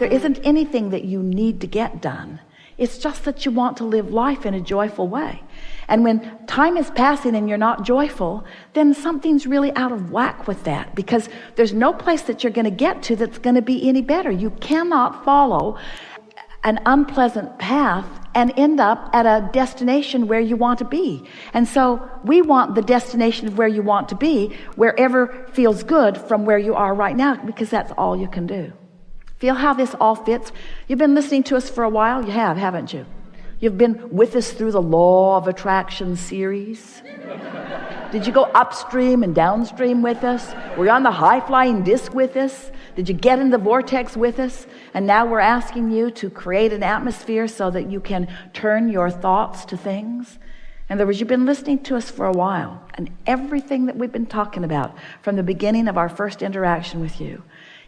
There isn't anything that you need to get done. It's just that you want to live life in a joyful way. And when time is passing and you're not joyful, then something's really out of whack with that, because there's no place that you're going to get to that's going to be any better. You cannot follow an unpleasant path and end up at a destination where you want to be. And so we want the destination of where you want to be, wherever feels good from where you are right now, because that's all you can do. Feel how this all fits? You've been listening to us for a while. You have, haven't you? You've been with us through the Law of Attraction series. Did you go upstream and downstream with us? Were you on the high-flying disc with us? Did you get in the vortex with us? And now we're asking you to create an atmosphere so that you can turn your thoughts to things. In other words, you've been listening to us for a while, and everything that we've been talking about from the beginning of our first interaction with you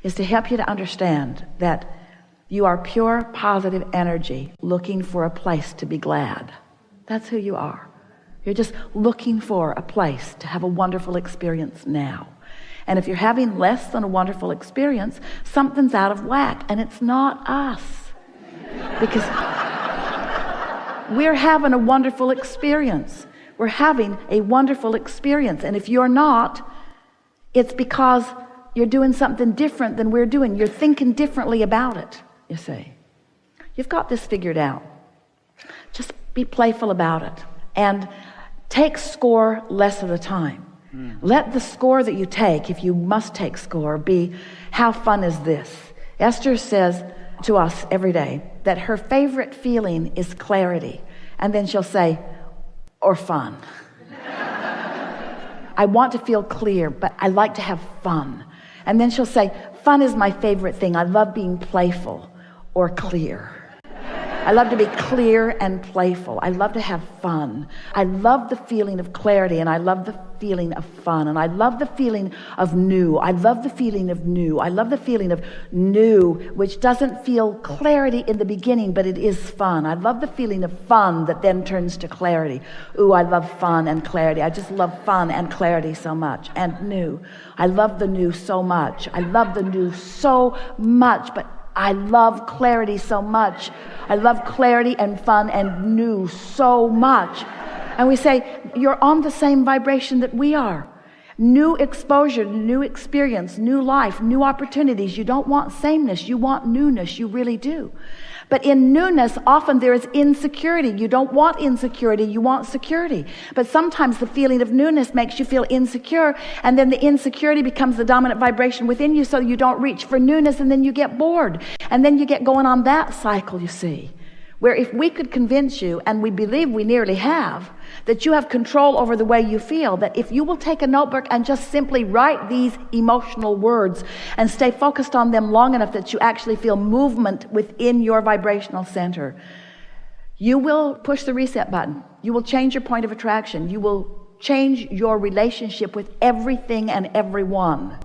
is to help you to understand that you are pure positive energy looking for a place to be glad. That's who you are. You're just looking for a place to have a wonderful experience now. And if you're having less than a wonderful experience, something's out of whack, and it's not us. Because we're having a wonderful experience. We're having a wonderful experience. And if you're not, it's because you're doing something different than we're doing. You're thinking differently about it, you see. You've got this figured out. Just be playful about it. And take score less of the time. Let the score that you take, if you must take score, be, how fun is this? Esther says to us every day that her favorite feeling is clarity. And then she'll say, or fun. I want to feel clear, but I like to have fun. And then she'll say, fun is my favorite thing. I love being playful or clear. I love to be clear and playful. I love to have fun. I love the feeling of clarity, and I love the feeling of fun, and I love the feeling of new. I love the feeling of new. I love the feeling of new, which doesn't feel clarity in the beginning, but it is fun. I love the feeling of fun that then turns to clarity. Ooh, I love fun and clarity. I just love fun and clarity so much, and new. I love the new so much. I love the new so much, but I love clarity so much. I love clarity and fun and new so much. And we say, you're on the same vibration that we are. New exposure, new experience, new life, new opportunities. You don't want sameness. You want newness. You really do. But in newness, often there is insecurity. You don't want insecurity. You want security. But sometimes the feeling of newness makes you feel insecure, and then the insecurity becomes the dominant vibration within you, so you don't reach for newness, and then you get bored. And then you get going on that cycle, you see, where if we could convince you, and we believe we nearly have, that you have control over the way you feel, that if you will take a notebook and just simply write these emotional words and stay focused on them long enough that you actually feel movement within your vibrational center, you will push the reset button. You will change your point of attraction. You will change your relationship with everything and everyone.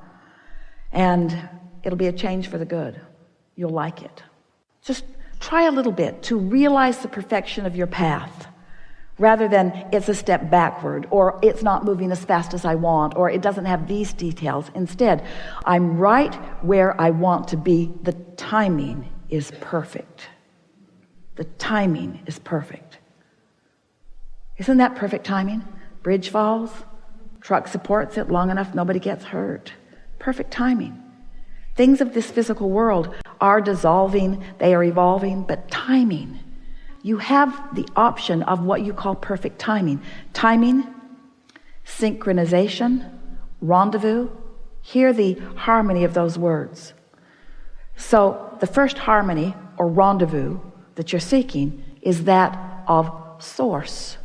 And it'll be a change for the good. You'll like it. Just try a little bit to realize the perfection of your path, rather than it's a step backward, or it's not moving as fast as I want, or it doesn't have these details. Instead, I'm right where I want to be. The timing is perfect. The timing is perfect. Isn't that perfect timing? Bridge falls, truck supports it long enough, nobody gets hurt. Perfect timing. Things of this physical world are dissolving, they are evolving, but timing. You have the option of what you call perfect timing. Timing, synchronization, rendezvous. Hear the harmony of those words. So the first harmony or rendezvous that you're seeking is that of source.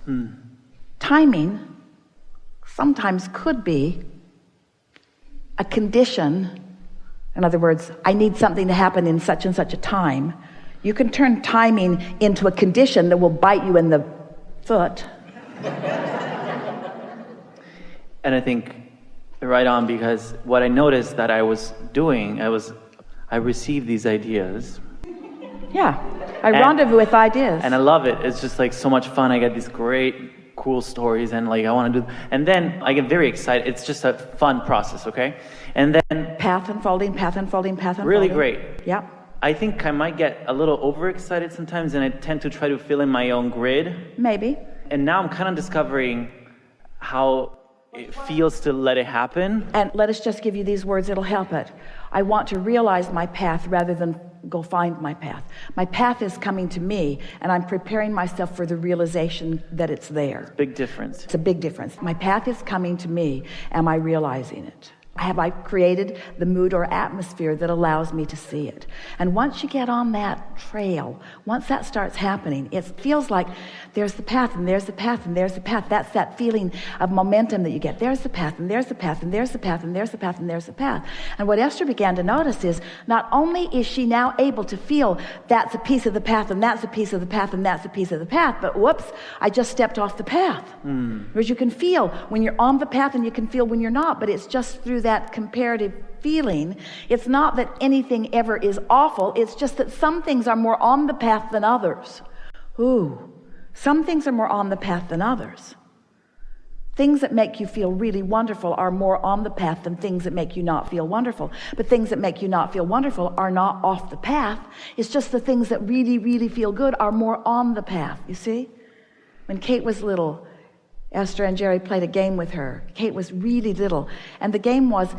Timing sometimes could be a condition. In other words, I need something to happen in such and such a time. You can turn timing into a condition that will bite you in the foot. And I think right on, because what I noticed that I was doing, I received these ideas. Yeah, I rendezvous with ideas. And I love it. It's just like so much fun. I get these great, cool stories, and like I want to do. And then I get very excited. It's just a fun process, okay? And then path unfolding. Really great. Yeah. I think I might get a little overexcited sometimes, and I tend to try to fill in my own grid. Maybe. And now I'm kind of discovering how it feels to let it happen. And let us just give you these words, it'll help it. I want to realize my path rather than go find my path. My path is coming to me, and I'm preparing myself for the realization that it's there. Big difference. It's a big difference. My path is coming to me. Am I realizing it? Have I created the mood or atmosphere that allows me to see it? And once you get on that trail, once that starts happening, it feels like there's the path, and there's the path, and there's the path. That's that feeling of momentum that you get. There's the path, and there's the path, and there's the path, and there's the path, and there's the path. And what Esther began to notice is not only is she now able to feel that's a piece of the path, and that's a piece of the path, and that's a piece of the path, but whoops, I just stepped off the path. Because you can feel when you're on the path, and you can feel when you're not, but it's just through that comparative feeling. It's not that anything ever is awful. It's just that some things are more on the path than others. Some things are more on the path than others. Things that make you feel really wonderful are more on the path than things that make you not feel wonderful. But things that make you not feel wonderful are not off the path. It's just the things that really, really feel good are more on the path. You see? When Kate was little, Esther and Jerry played a game with her. Kate was really little. And the game was,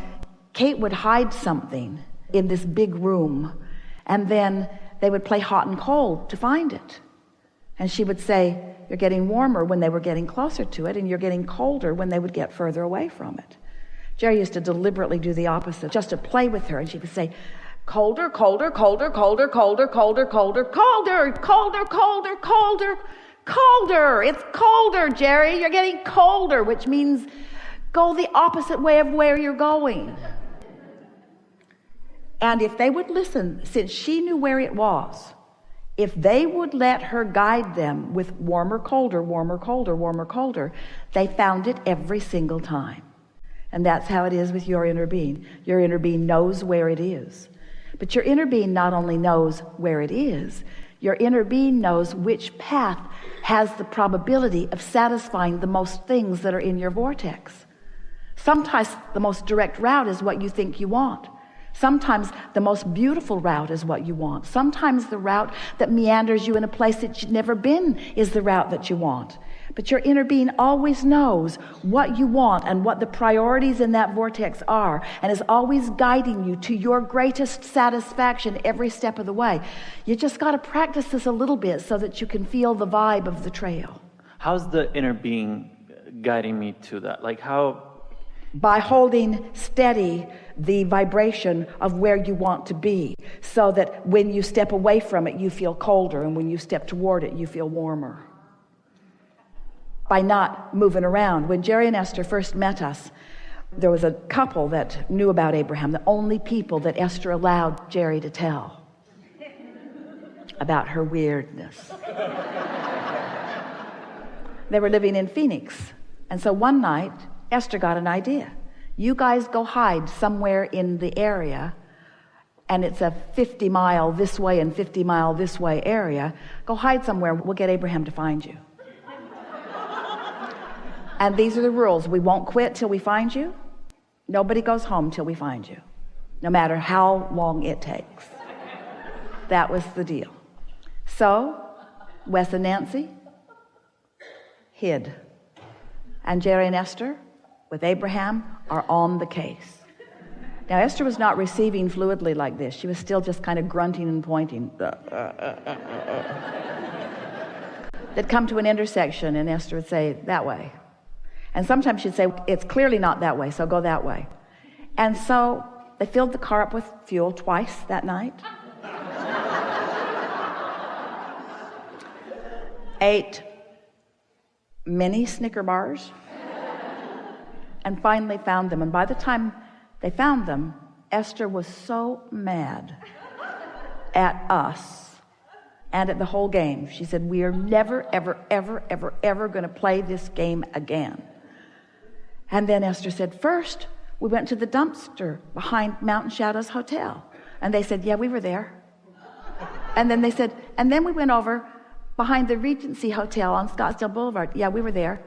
Kate would hide something in this big room, and then they would play hot and cold to find it. And she would say, you're getting warmer when they were getting closer to it, and you're getting colder when they would get further away from it. Jerry used to deliberately do the opposite, just to play with her, and she would say, colder, colder, colder, colder, colder, colder, colder, colder, colder, colder, colder, colder. It's colder, Jerry. You're getting colder, which means go the opposite way of where you're going. And if they would listen, since she knew where it was, if they would let her guide them with warmer, colder, warmer, colder, warmer, colder, they found it every single time. And that's how it is with your inner being. Your inner being knows where it is. But your inner being not only knows where it is, your inner being knows which path has the probability of satisfying the most things that are in your vortex. Sometimes the most direct route is what you think you want. Sometimes the most beautiful route is what you want. Sometimes the route that meanders you in a place that you've never been is the route that you want. But your inner being always knows what you want and what the priorities in that vortex are, and is always guiding you to your greatest satisfaction every step of the way. You just got to practice this a little bit so that you can feel the vibe of the trail. How's the inner being guiding me to that? Like how? By holding steady the vibration of where you want to be, so that when you step away from it, you feel colder, and when you step toward it, you feel warmer. By not moving around. When Jerry and Esther first met us, there was a couple that knew about Abraham, the only people that Esther allowed Jerry to tell about her weirdness. They were living in Phoenix, and so one night Esther got an idea. You guys go hide somewhere in the area, and it's a 50-mile this way and 50-mile this way area. Go hide somewhere. We'll get Abraham to find you. And these are the rules. We won't quit till we find you. Nobody goes home till we find you, no matter how long it takes. That was the deal. So Wes and Nancy hid, and Jerry and Esther with Abraham are on the case. Now Esther was not receiving fluidly like this. She was still just kind of grunting and pointing. They'd come to an intersection, and Esther would say, that way. And sometimes she'd say, it's clearly not that way, so go that way. And so they filled the car up with fuel twice that night. Ate many Snicker bars. And finally found them. And by the time they found them, Esther was so mad at us and at the whole game. She said, we are never, ever, ever, ever, ever going to play this game again. And then Esther said, first, we went to the dumpster behind Mountain Shadows Hotel. And they said, yeah, we were there. And then they said, and then we went over behind the Regency Hotel on Scottsdale Boulevard. Yeah, we were there.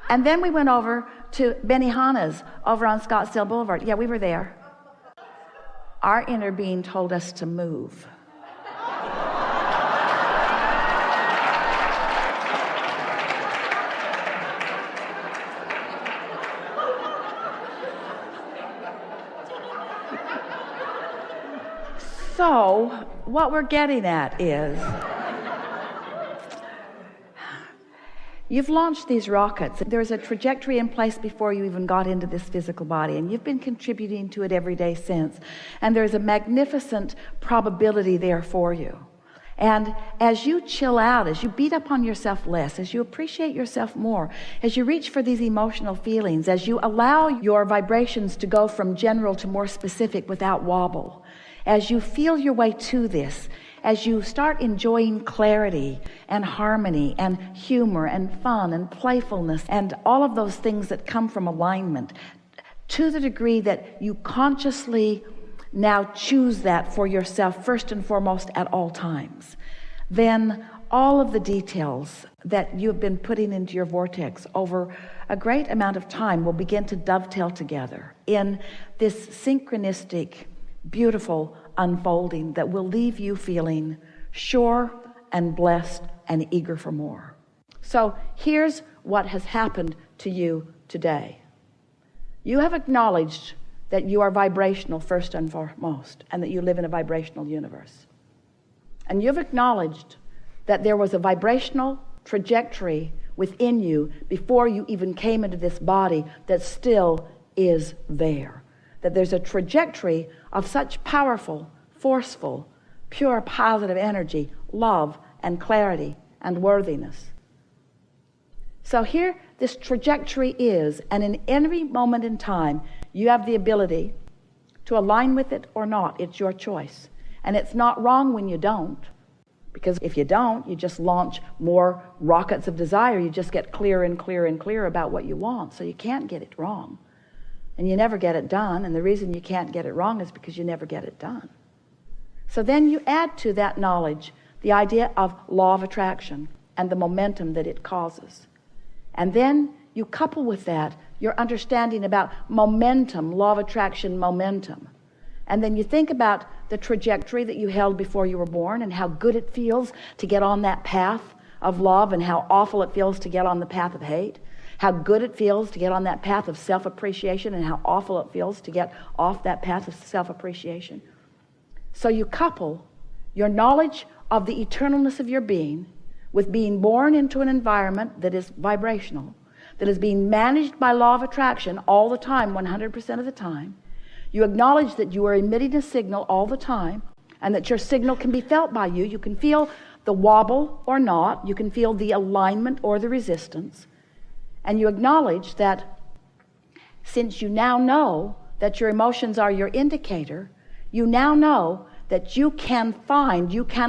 And then we went over to Benihana's over on Scottsdale Boulevard. Yeah, we were there. Our inner being told us to move. So, what we're getting at is, you've launched these rockets. There's a trajectory in place before you even got into this physical body, and you've been contributing to it every day since. And there's a magnificent probability there for you. And as you chill out, as you beat up on yourself less, as you appreciate yourself more, as you reach for these emotional feelings, as you allow your vibrations to go from general to more specific without wobble, as you feel your way to this, as you start enjoying clarity and harmony and humor and fun and playfulness and all of those things that come from alignment, to the degree that you consciously now choose that for yourself first and foremost at all times, then all of the details that you have been putting into your vortex over a great amount of time will begin to dovetail together in this synchronistic, beautiful unfolding that will leave you feeling sure and blessed and eager for more. So here's what has happened to you today. You have acknowledged that you are vibrational first and foremost, and that you live in a vibrational universe. And you've acknowledged that there was a vibrational trajectory within you before you even came into this body that still is there. That there's a trajectory of such powerful, forceful, pure positive energy, love and clarity and worthiness. So here this trajectory is, and in every moment in time, you have the ability to align with it or not. It's your choice. And it's not wrong when you don't. Because if you don't, you just launch more rockets of desire. You just get clearer and clearer and clearer about what you want. So you can't get it wrong. And you never get it done. And the reason you can't get it wrong is because you never get it done. So then you add to that knowledge the idea of law of attraction and the momentum that it causes. And then you couple with that your understanding about momentum, law of attraction, momentum. And then you think about the trajectory that you held before you were born and how good it feels to get on that path of love and how awful it feels to get on the path of hate. How good it feels to get on that path of self-appreciation and how awful it feels to get off that path of self-appreciation. So you couple your knowledge of the eternalness of your being with being born into an environment that is vibrational, that is being managed by law of attraction all the time, 100% of the time. You acknowledge that you are emitting a signal all the time and that your signal can be felt by you. You can feel the wobble or not. You can feel the alignment or the resistance. And you acknowledge that since you now know that your emotions are your indicator, you now know that you can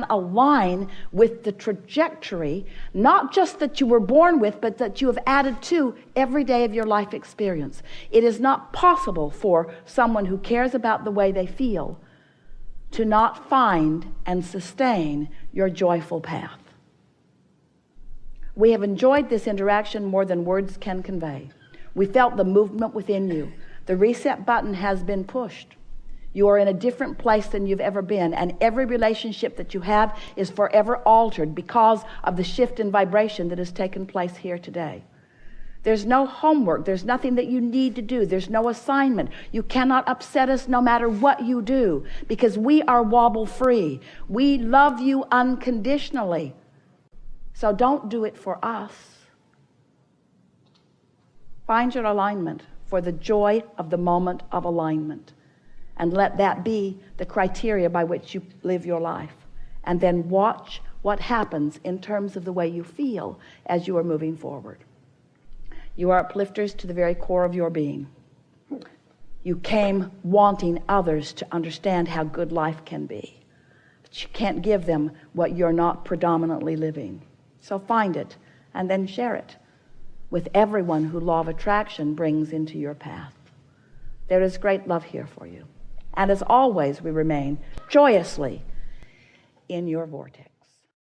align with the trajectory, not just that you were born with, but that you have added to every day of your life experience. It is not possible for someone who cares about the way they feel to not find and sustain your joyful path. We have enjoyed this interaction more than words can convey. We felt the movement within you. The reset button has been pushed. You are in a different place than you've ever been, and every relationship that you have is forever altered because of the shift in vibration that has taken place here today. There's no homework. There's nothing that you need to do. There's no assignment. You cannot upset us no matter what you do, because we are wobble free. We love you unconditionally. So don't do it for us. Find your alignment for the joy of the moment of alignment. And let that be the criteria by which you live your life. And then watch what happens in terms of the way you feel as you are moving forward. You are uplifters to the very core of your being. You came wanting others to understand how good life can be. But you can't give them what you're not predominantly living. So find it and then share it with everyone who law of attraction brings into your path. There is great love here for you. And as always, we remain joyously in your vortex.